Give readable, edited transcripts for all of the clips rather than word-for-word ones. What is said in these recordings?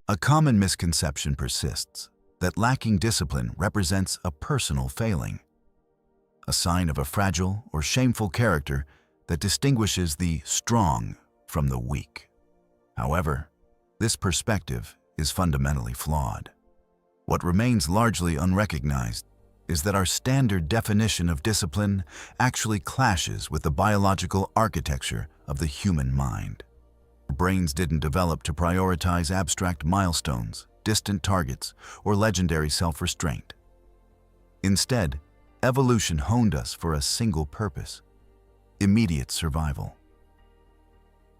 A common misconception persists that lacking discipline represents a personal failing, a sign of a fragile or shameful character that distinguishes the strong from the weak. However, this perspective is fundamentally flawed. What remains largely unrecognized is that our standard definition of discipline actually clashes with the biological architecture of the human mind. Our brains didn't develop to prioritize abstract milestones, distant targets, or legendary self-restraint. Instead, evolution honed us for a single purpose: immediate survival.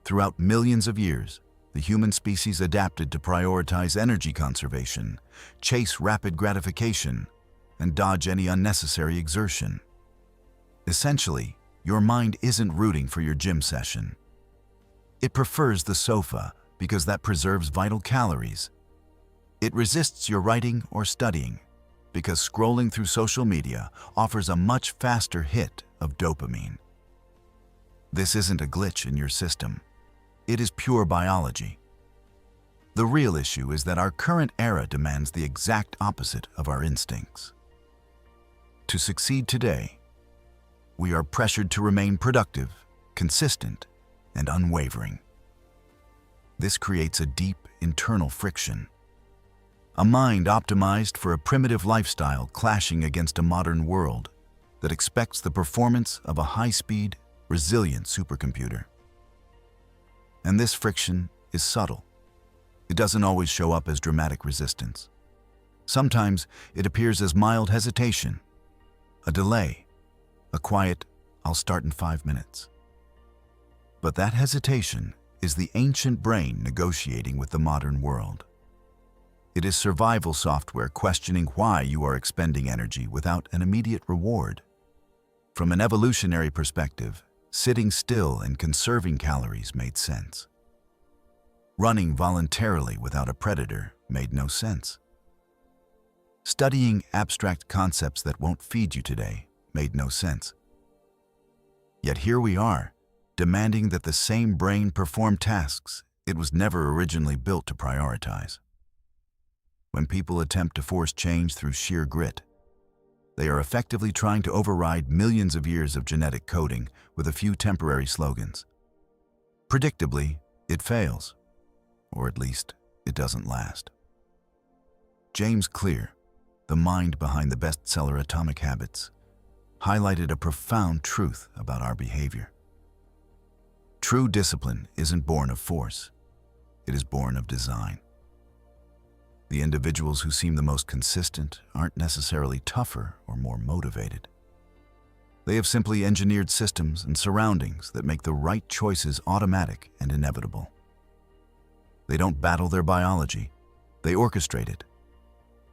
Throughout millions of years, the human species adapted to prioritize energy conservation, chase rapid gratification, and dodge any unnecessary exertion. Essentially, your mind isn't rooting for your gym session. It prefers the sofa because that preserves vital calories. It resists your writing or studying because scrolling through social media offers a much faster hit of dopamine. This isn't a glitch in your system. It is pure biology. The real issue is that our current era demands the exact opposite of our instincts. To succeed today, we are pressured to remain productive, consistent, and unwavering. This creates a deep internal friction. A mind optimized for a primitive lifestyle clashing against a modern world that expects the performance of a high-speed, resilient supercomputer. And this friction is subtle. It doesn't always show up as dramatic resistance. Sometimes it appears as mild hesitation, a delay, a quiet, "I'll start in 5 minutes." But that hesitation is the ancient brain negotiating with the modern world. It is survival software questioning why you are expending energy without an immediate reward. From an evolutionary perspective, sitting still and conserving calories made sense. Running voluntarily without a predator made no sense. Studying abstract concepts that won't feed you today made no sense. Yet here we are, demanding that the same brain perform tasks it was never originally built to prioritize. When people attempt to force change through sheer grit, they are effectively trying to override millions of years of genetic coding with a few temporary slogans. Predictably, it fails, or at least it doesn't last. James Clear, the mind behind the bestseller Atomic Habits, highlighted a profound truth about our behavior. True discipline isn't born of force, it is born of design. The individuals who seem the most consistent aren't necessarily tougher or more motivated. They have simply engineered systems and surroundings that make the right choices automatic and inevitable. They don't battle their biology, they orchestrate it.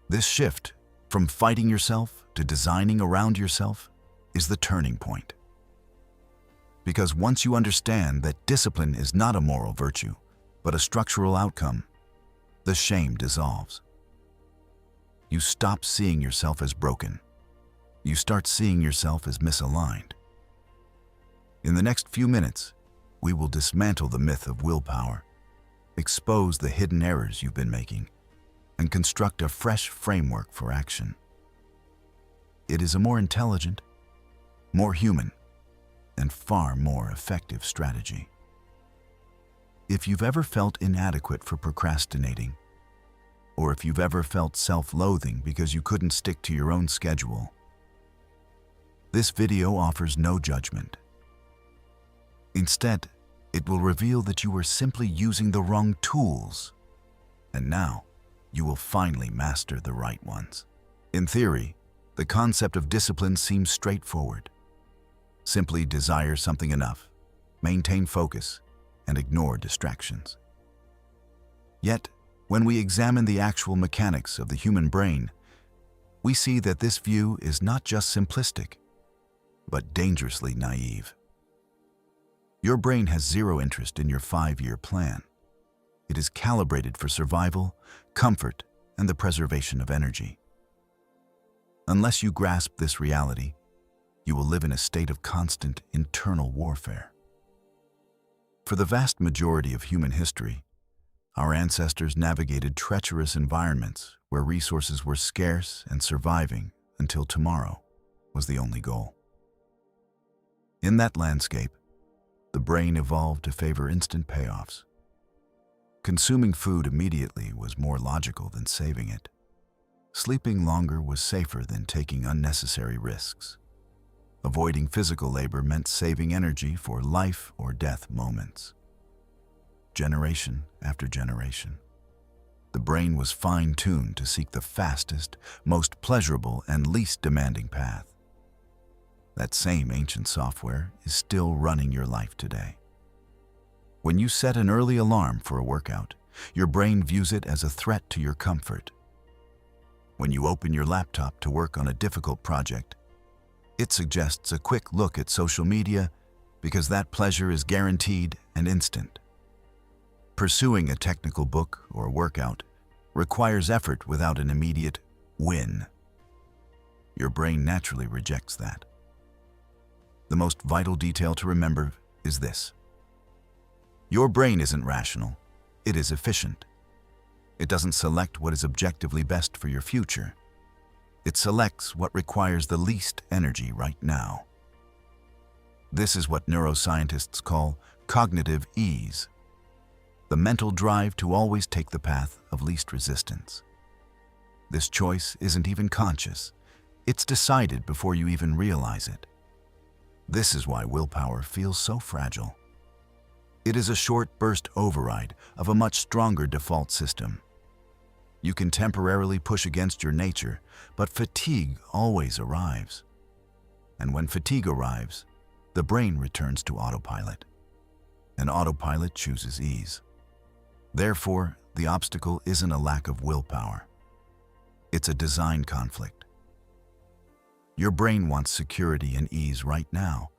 This shift, from fighting yourself to designing around yourself, is the turning point. Because once you understand that discipline is not a moral virtue, but a structural outcome, the shame dissolves. You stop seeing yourself as broken. You start seeing yourself as misaligned. In the next few minutes, we will dismantle the myth of willpower, expose the hidden errors you've been making, and construct a fresh framework for action. It is a more intelligent, more human, and far more effective strategy. If you've ever felt inadequate for procrastinating, or if you've ever felt self-loathing because you couldn't stick to your own schedule, this video offers no judgment. Instead, it will reveal that you were simply using the wrong tools, and now you will finally master the right ones. In theory, the concept of discipline seems straightforward. Simply desire something enough, maintain focus, and ignore distractions. Yet, when we examine the actual mechanics of the human brain, we see that this view is not just simplistic, but dangerously naive. Your brain has zero interest in your 5-year plan. It is calibrated for survival, comfort, and the preservation of energy. Unless you grasp this reality, you will live in a state of constant internal warfare. For the vast majority of human history, Our ancestors navigated treacherous environments where resources were scarce and surviving until tomorrow was the only goal. In that landscape, the brain evolved to favor instant payoffs. Consuming food immediately was more logical than saving it. Sleeping longer was safer than taking unnecessary risks. Avoiding physical labor meant saving energy for life or death moments. Generation after generation, the brain was fine-tuned to seek the fastest, most pleasurable, and least demanding path. That same ancient software is still running your life today. When you set an early alarm for a workout, your brain views it as a threat to your comfort. When you open your laptop to work on a difficult project, it suggests a quick look at social media because that pleasure is guaranteed and instant. Pursuing a technical book or workout requires effort without an immediate win. Your brain naturally rejects that. The most vital detail to remember is this: your brain isn't rational, it is efficient. It doesn't select what is objectively best for your future. It selects what requires the least energy right now. This is what neuroscientists call cognitive ease, the mental drive to always take the path of least resistance. This choice isn't even conscious. It's decided before you even realize it. This is why willpower feels so fragile. It is a short burst override of a much stronger default system. You can temporarily push against your nature, but fatigue always arrives. And when fatigue arrives, the brain returns to autopilot. And autopilot chooses ease. Therefore, the obstacle isn't a lack of willpower. It's a design conflict. Your brain wants security and ease right now,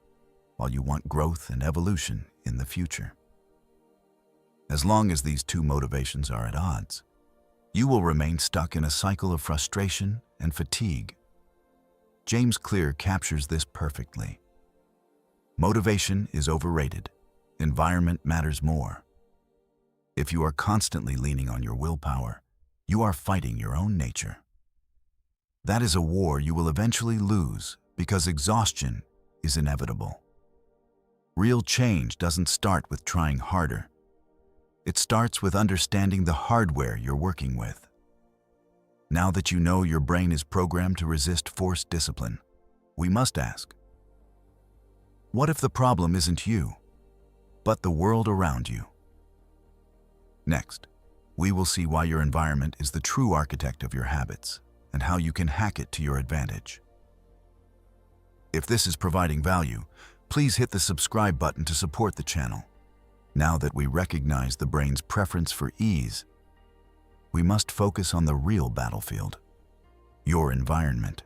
while you want growth and evolution in the future. As long as these two motivations are at odds, you will remain stuck in a cycle of frustration and fatigue. James Clear captures this perfectly. Motivation is overrated. Environment matters more. If you are constantly leaning on your willpower, you are fighting your own nature. That is a war you will eventually lose because exhaustion is inevitable. Real change doesn't start with trying harder. It starts with understanding the hardware you're working with. Now that you know your brain is programmed to resist forced discipline, we must ask, what if the problem isn't you, but the world around you? Next, we will see why your environment is the true architect of your habits and how you can hack it to your advantage. If this is providing value, please hit the subscribe button to support the channel. Now that we recognize the brain's preference for ease, we must focus on the real battlefield, your environment.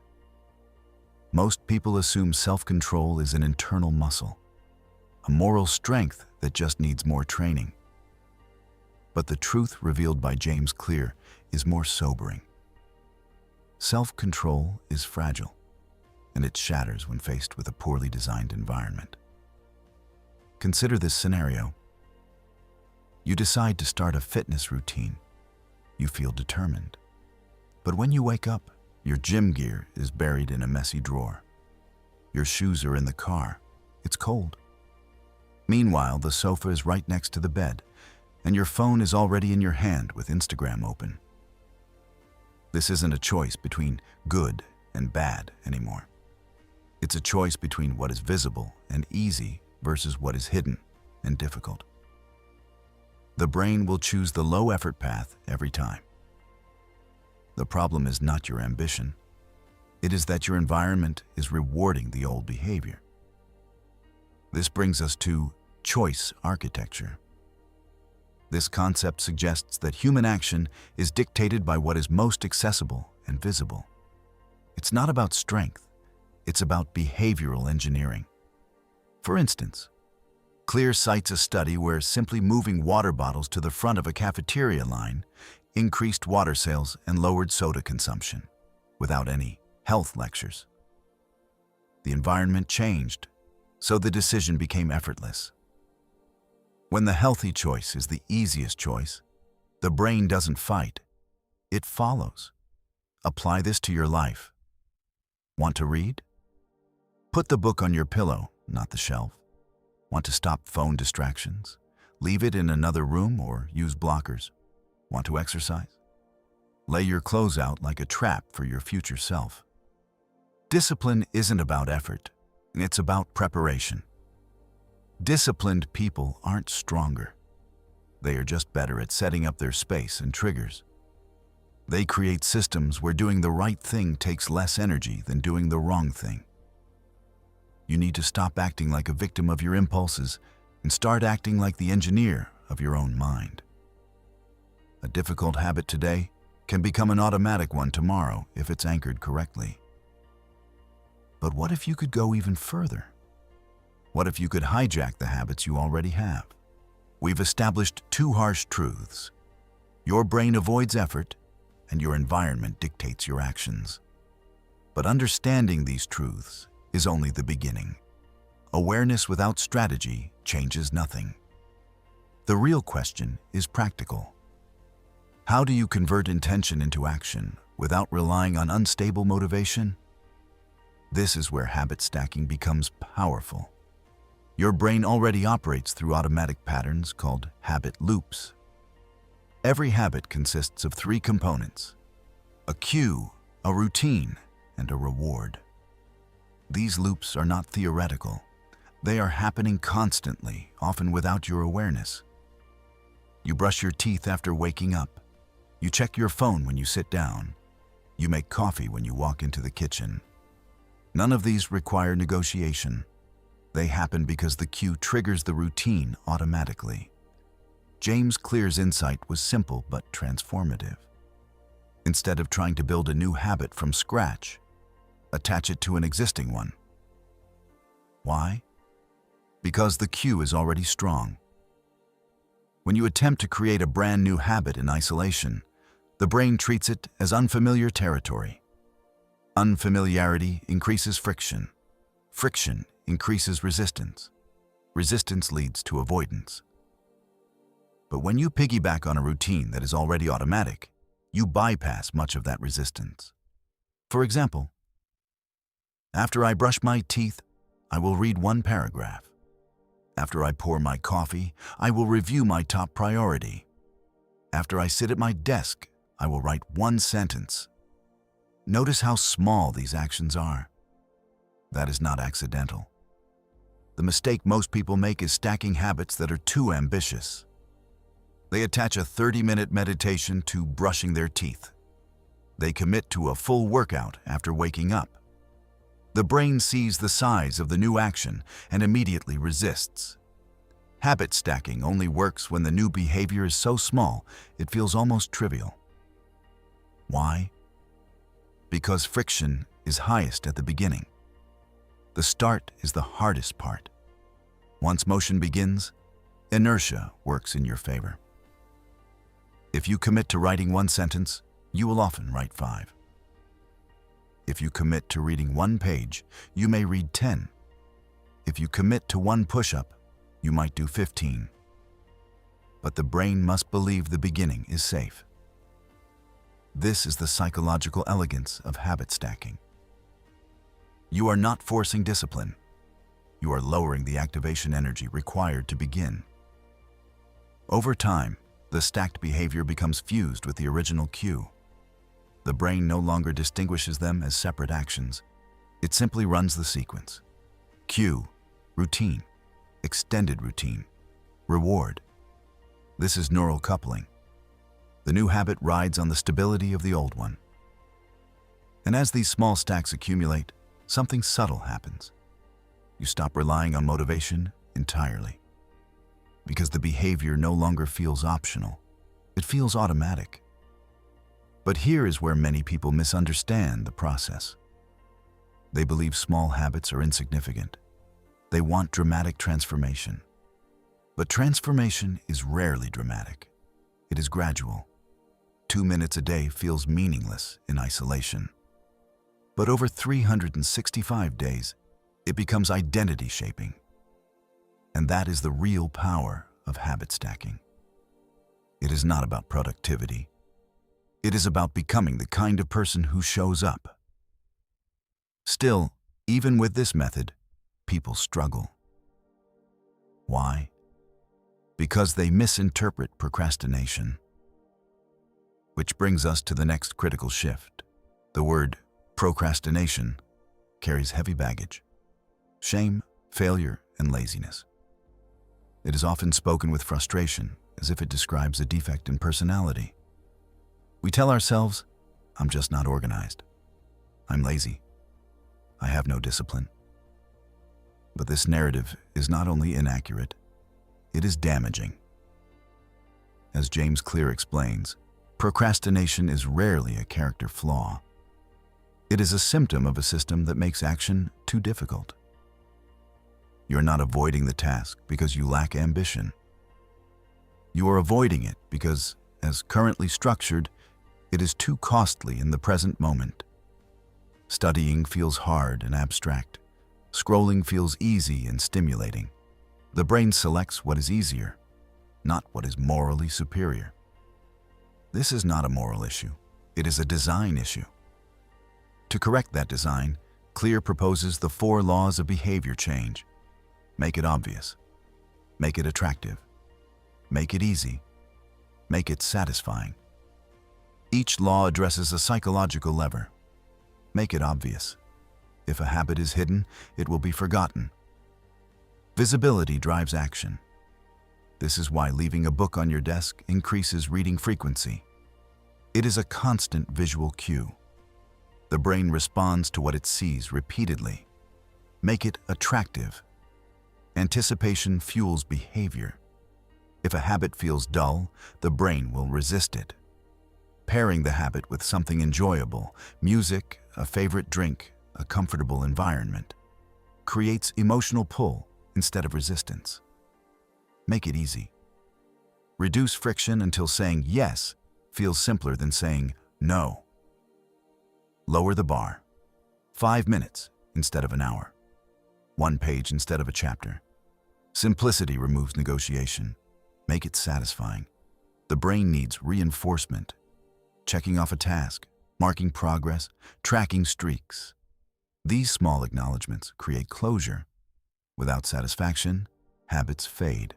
Most people assume self-control is an internal muscle, a moral strength that just needs more training. But the truth revealed by James Clear is more sobering. Self-control is fragile, and it shatters when faced with a poorly designed environment. Consider this scenario. You decide to start a fitness routine. You feel determined. But when you wake up, your gym gear is buried in a messy drawer. Your shoes are in the car. It's cold. Meanwhile, the sofa is right next to the bed, and your phone is already in your hand with Instagram open. This isn't a choice between good and bad anymore. It's a choice between what is visible and easy versus what is hidden and difficult. The brain will choose the low-effort path every time. The problem is not your ambition. It is that your environment is rewarding the old behavior. This brings us to choice architecture. This concept suggests that human action is dictated by what is most accessible and visible. It's not about strength. It's about behavioral engineering. For instance, Clear cites a study where simply moving water bottles to the front of a cafeteria line increased water sales and lowered soda consumption, without any health lectures. The environment changed, so the decision became effortless. When the healthy choice is the easiest choice, The brain doesn't fight, it follows. Apply this to your life. Want to read? Put the book on your pillow, not the shelf. Want to stop phone distractions? Leave it in another room or use blockers. Want to exercise? Lay your clothes out like a trap for your future self. Discipline isn't about effort, it's about preparation. Disciplined people aren't stronger. They are just better at setting up their space and triggers. They create systems where doing the right thing takes less energy than doing the wrong thing. You need to stop acting like a victim of your impulses and start acting like the engineer of your own mind. A difficult habit today can become an automatic one tomorrow if it's anchored correctly. But what if you could go even further? What if you could hijack the habits you already have? We've established two harsh truths. Your brain avoids effort, and your environment dictates your actions. But understanding these truths is only the beginning. Awareness without strategy changes nothing. The real question is practical. How do you convert intention into action without relying on unstable motivation? This is where habit stacking becomes powerful. Your brain already operates through automatic patterns called habit loops. Every habit consists of three components: a cue, a routine, and a reward. These loops are not theoretical. They are happening constantly, often without your awareness. You brush your teeth after waking up. You check your phone when you sit down. You make coffee when you walk into the kitchen. None of these require negotiation. They happen because the cue triggers the routine automatically. James Clear's insight was simple but transformative. Instead of trying to build a new habit from scratch, attach it to an existing one. Why? Because the cue is already strong. When you attempt to create a brand new habit in isolation, the brain treats it as unfamiliar territory. Unfamiliarity increases friction. Friction increases resistance. Resistance leads to avoidance. But when you piggyback on a routine that is already automatic, you bypass much of that resistance. For example, after I brush my teeth, I will read one paragraph. After I pour my coffee, I will review my top priority. After I sit at my desk, I will write one sentence. Notice how small these actions are. That is not accidental. The mistake most people make is stacking habits that are too ambitious. They attach a 30-minute meditation to brushing their teeth. They commit to a full workout after waking up. The brain sees the size of the new action and immediately resists. Habit stacking only works when the new behavior is so small it feels almost trivial. Why? Because friction is highest at the beginning. The start is the hardest part. Once motion begins, inertia works in your favor. If you commit to writing one sentence, you will often write 5. If you commit to reading one page, you may read 10. If you commit to one push-up, you might do 15. But the brain must believe the beginning is safe. This is the psychological elegance of habit stacking. You are not forcing discipline. You are lowering the activation energy required to begin. Over time, the stacked behavior becomes fused with the original cue. The brain no longer distinguishes them as separate actions. It simply runs the sequence. Cue, routine, extended routine, reward. This is neural coupling. The new habit rides on the stability of the old one. And as these small stacks accumulate, something subtle happens. You stop relying on motivation entirely. Because the behavior no longer feels optional. It feels automatic. But here is where many people misunderstand the process. They believe small habits are insignificant. They want dramatic transformation. But transformation is rarely dramatic. It is gradual. 2 minutes a day feels meaningless in isolation. But over 365 days, it becomes identity shaping. And that is the real power of habit stacking. It is not about productivity. It is about becoming the kind of person who shows up. Still, even with this method, people struggle. Why? Because they misinterpret procrastination. Which brings us to the next critical shift. The word procrastination carries heavy baggage: shame, failure, and laziness. It is often spoken with frustration, as if it describes a defect in personality. We tell ourselves, "I'm just not organized. I'm lazy. I have no discipline." But this narrative is not only inaccurate, it is damaging. As James Clear explains, procrastination is rarely a character flaw. It is a symptom of a system that makes action too difficult. You're not avoiding the task because you lack ambition. You are avoiding it because, as currently structured, it is too costly in the present moment. Studying feels hard and abstract. Scrolling feels easy and stimulating. The brain selects what is easier, not what is morally superior. This is not a moral issue. It is a design issue. To correct that design, Clear proposes the 4 laws of behavior change. Make it obvious. Make it attractive. Make it easy. Make it satisfying. Each law addresses a psychological lever. Make it obvious. If a habit is hidden, it will be forgotten. Visibility drives action. This is why leaving a book on your desk increases reading frequency. It is a constant visual cue. The brain responds to what it sees repeatedly. Make it attractive. Anticipation fuels behavior. If a habit feels dull, the brain will resist it. Pairing the habit with something enjoyable, music, a favorite drink, a comfortable environment, creates emotional pull instead of resistance. Make it easy. Reduce friction until saying yes feels simpler than saying no. Lower the bar. 5 minutes instead of an hour. 1 page instead of a chapter. Simplicity removes negotiation. Make it satisfying. The brain needs reinforcement. Checking off a task, marking progress, tracking streaks. These small acknowledgments create closure. Without satisfaction, habits fade.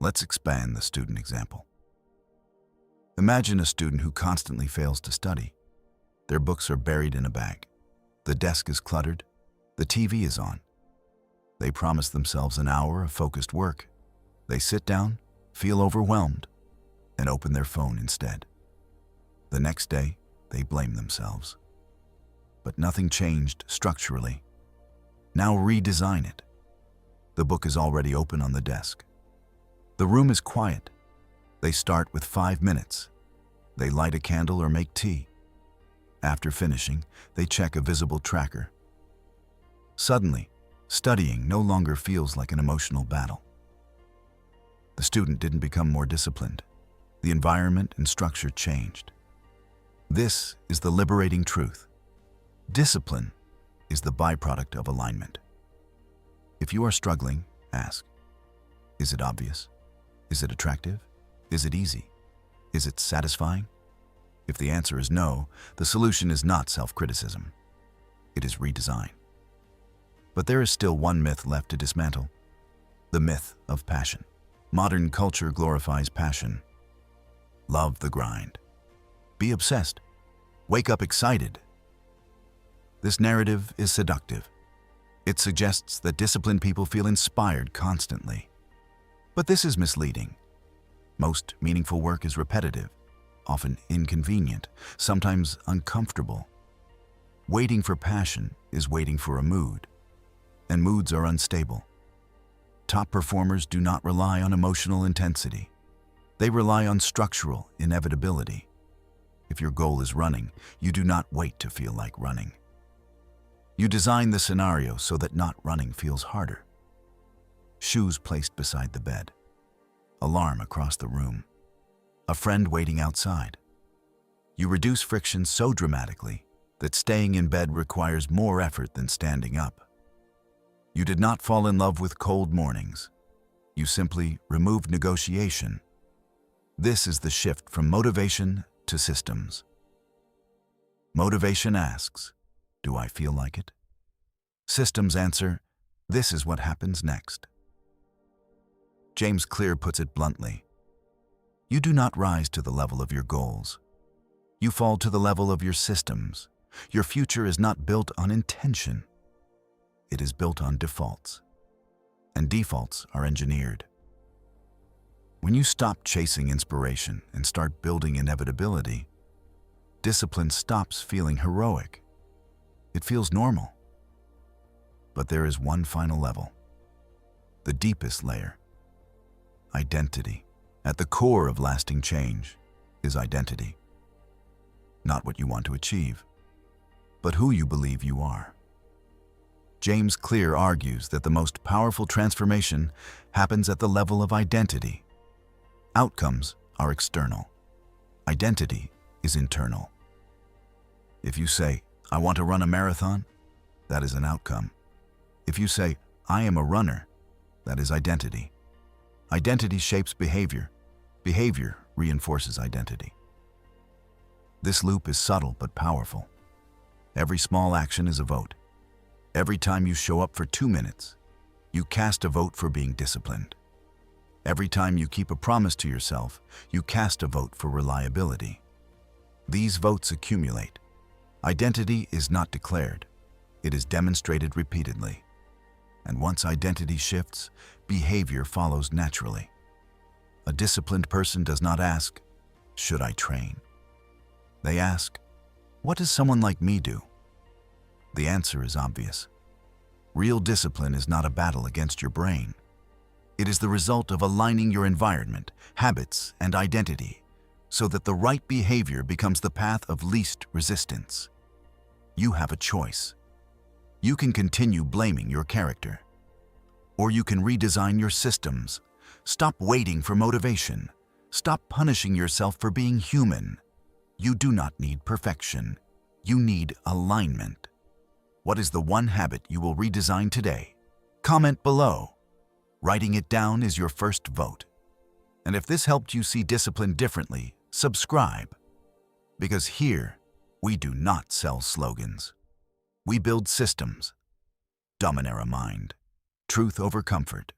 Let's expand the student example. Imagine a student who constantly fails to study. Their books are buried in a bag. The desk is cluttered. The TV is on. They promise themselves an hour of focused work. They sit down, feel overwhelmed, and open their phone instead. The next day, they blame themselves. But nothing changed structurally. Now redesign it. The book is already open on the desk. The room is quiet. They start with 5 minutes. They light a candle or make tea. After finishing, they check a visible tracker. Suddenly, studying no longer feels like an emotional battle. The student didn't become more disciplined. The environment and structure changed. This is the liberating truth. Discipline is the byproduct of alignment. If you are struggling, ask, is it obvious? Is it attractive? Is it easy? Is it satisfying? If the answer is no, the solution is not self-criticism. It is redesign. But there is still one myth left to dismantle. The myth of passion. Modern culture glorifies passion. Love the grind. Be obsessed. Wake up excited. This narrative is seductive. It suggests that disciplined people feel inspired constantly. But this is misleading. Most meaningful work is repetitive, often inconvenient, sometimes uncomfortable. Waiting for passion is waiting for a mood, and moods are unstable. Top performers do not rely on emotional intensity. They rely on structural inevitability. If your goal is running, you do not wait to feel like running. You design the scenario so that not running feels harder. Shoes placed beside the bed. Alarm across the room. A friend waiting outside. You reduce friction so dramatically that staying in bed requires more effort than standing up. You did not fall in love with cold mornings. You simply removed negotiation. This is the shift from motivation to systems. Motivation asks, do I feel like it? Systems answer, this is what happens next. James Clear puts it bluntly, you do not rise to the level of your goals. You fall to the level of your systems. Your future is not built on intention. It is built on defaults. And defaults are engineered. When you stop chasing inspiration and start building inevitability, discipline stops feeling heroic. It feels normal. But there is one final level, the deepest layer, identity. At the core of lasting change is identity. Not what you want to achieve, but who you believe you are. James Clear argues that the most powerful transformation happens at the level of identity. Outcomes are external. Identity is internal. If you say, I want to run a marathon, that is an outcome. If you say, I am a runner, that is identity. Identity shapes behavior. Behavior reinforces identity. This loop is subtle but powerful. Every small action is a vote. Every time you show up for 2 minutes, you cast a vote for being disciplined. Every time you keep a promise to yourself, you cast a vote for reliability. These votes accumulate. Identity is not declared. It is demonstrated repeatedly. And once identity shifts, behavior follows naturally. A disciplined person does not ask, should I train? They ask, what does someone like me do? The answer is obvious. Real discipline is not a battle against your brain. It is the result of aligning your environment, habits, and identity so that the right behavior becomes the path of least resistance. You have a choice. You can continue blaming your character, or you can redesign your systems. Stop waiting for motivation. Stop punishing yourself for being human. You do not need perfection. You need alignment. What is the one habit you will redesign today? Comment below. Writing it down is your first vote. And if this helped you see discipline differently, subscribe. Because here, we do not sell slogans. We build systems. Dominera mind. Truth over comfort.